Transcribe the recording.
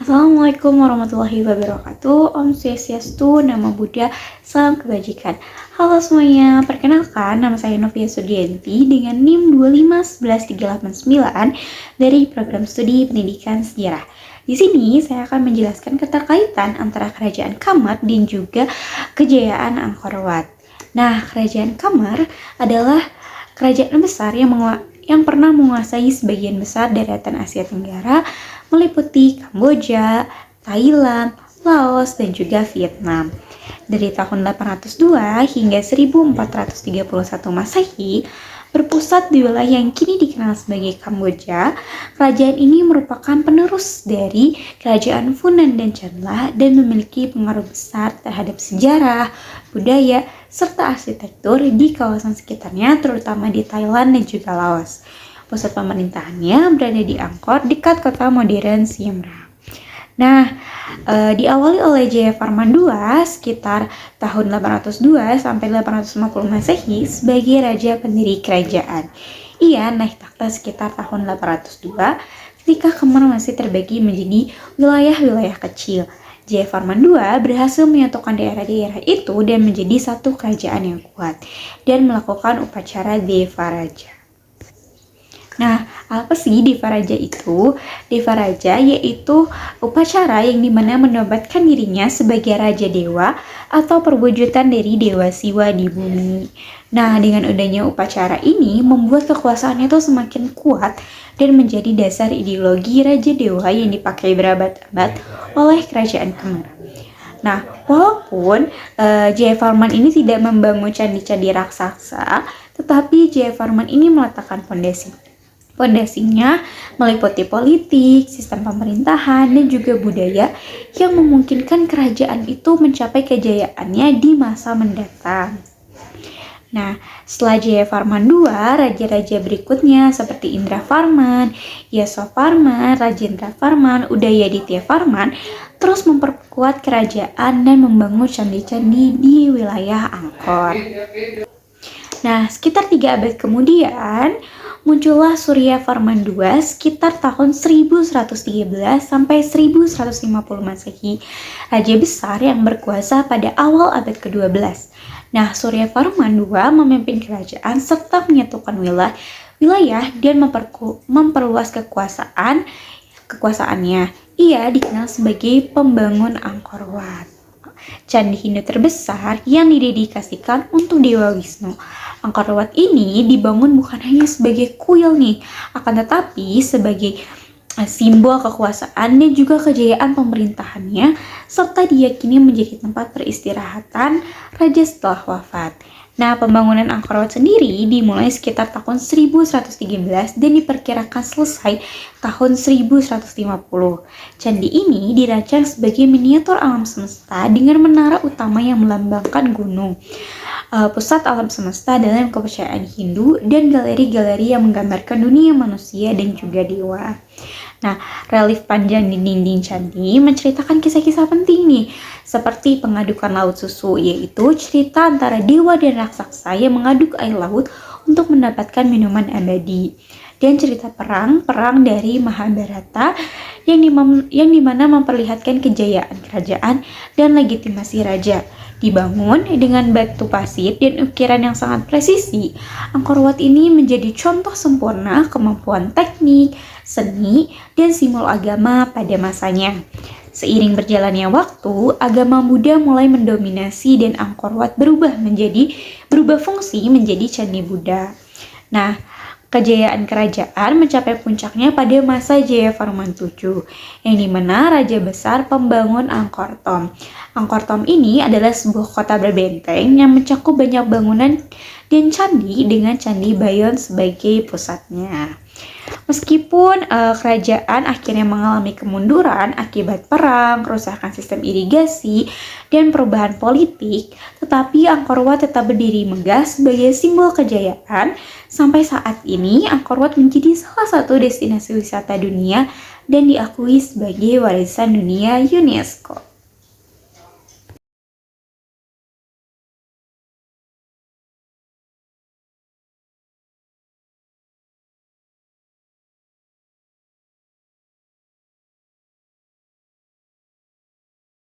Assalamualaikum warahmatullahi wabarakatuh. Om Swastiastu, Namo Buddha, salam kebajikan. Halo semuanya, perkenalkan nama saya Novia Sudianti dengan NIM 2511389 dari program studi pendidikan sejarah. Di sini saya akan menjelaskan keterkaitan antara kerajaan Kamar dan juga kejayaan Angkor Wat. Nah, kerajaan Kamar adalah kerajaan besar yang pernah menguasai sebagian besar daratan Asia Tenggara, meliputi Kamboja, Thailand, Laos, dan juga Vietnam. Dari tahun 802 hingga 1431 Masehi, berpusat di wilayah yang kini dikenal sebagai Kamboja. Kerajaan ini merupakan penerus dari kerajaan Funan dan Chanla dan memiliki pengaruh besar terhadap sejarah, budaya, serta arsitektur di kawasan sekitarnya, terutama di Thailand dan juga Laos. Pusat pemerintahannya berada di Angkor, dekat kota modern Siem Reap. Nah, diawali oleh Jayavarman II sekitar tahun 802 sampai 850 Masehi sebagai raja pendiri kerajaan. Ia naik takhta sekitar tahun 802 ketika Kamar masih terbagi menjadi wilayah-wilayah kecil. Jayavarman II berhasil menyatukan daerah-daerah itu dan menjadi satu kerajaan yang kuat dan melakukan upacara Devaraja. Nah, apa sih Devaraja itu? Devaraja yaitu upacara yang dimana menobatkan dirinya sebagai Raja Dewa atau perwujudan dari Dewa Siwa di bumi. Nah, dengan adanya upacara ini membuat kekuasaannya itu semakin kuat dan menjadi dasar ideologi Raja Dewa yang dipakai berabad-abad oleh Kerajaan Kamar. Nah, walaupun Jayavarman ini tidak membangun candi-candi raksasa, tetapi Jayavarman ini meletakkan Fondasinya meliputi politik, sistem pemerintahan, dan juga budaya yang memungkinkan kerajaan itu mencapai kejayaannya di masa mendatang. Nah, setelah Jayavarman II, raja-raja berikutnya seperti Indravarman, Yasovarman, Rajendravarman, Udayadityavarman terus memperkuat kerajaan dan membangun candi-candi di wilayah Angkor. Nah, sekitar 3 abad kemudian, muncullah Suryavarman II sekitar tahun 1113 sampai 1150 Masehi, raja besar yang berkuasa pada awal abad ke-12. Nah, Suryavarman II memimpin kerajaan serta menyatukan wilayah dan memperluas kekuasaannya. Ia dikenal sebagai pembangun Angkor Wat, candi Hindu terbesar yang didedikasikan untuk Dewa Wisnu. Angkor Wat ini dibangun bukan hanya sebagai kuil nih, akan tetapi sebagai simbol kekuasaan dan juga kejayaan pemerintahannya, serta diyakini menjadi tempat peristirahatan raja setelah wafat. Nah, pembangunan Angkor Wat sendiri dimulai sekitar tahun 1113 dan diperkirakan selesai tahun 1150. Candi ini dirancang sebagai miniatur alam semesta dengan menara utama yang melambangkan gunung, pusat alam semesta dalam kepercayaan Hindu, dan galeri-galeri yang menggambarkan dunia manusia dan juga dewa. Nah, relief panjang di dinding candi menceritakan kisah-kisah penting nih, seperti pengadukan laut susu, yaitu cerita antara dewa dan raksasa yang mengaduk air laut untuk mendapatkan minuman abadi. Dan cerita perang dari Mahabharata yang dimana memperlihatkan kejayaan kerajaan dan legitimasi raja. Dibangun dengan batu pasir dan ukiran yang sangat presisi, Angkor Wat ini menjadi contoh sempurna kemampuan teknik, seni, dan simbol agama pada masanya. Seiring berjalannya waktu, agama Buddha mulai mendominasi dan Angkor Wat berubah fungsi menjadi candi Buddha. Nah, kejayaan kerajaan mencapai puncaknya pada masa Jayavarman VII, yang dimana raja besar pembangun Angkor Thom. Angkor Thom ini adalah sebuah kota berbenteng yang mencakup banyak bangunan dan candi dengan Candi Bayon sebagai pusatnya. Meskipun kerajaan akhirnya mengalami kemunduran akibat perang, kerusakan sistem irigasi, dan perubahan politik, tetapi Angkor Wat tetap berdiri megah sebagai simbol kejayaan. Sampai saat ini, Angkor Wat menjadi salah satu destinasi wisata dunia dan diakui sebagai warisan dunia UNESCO.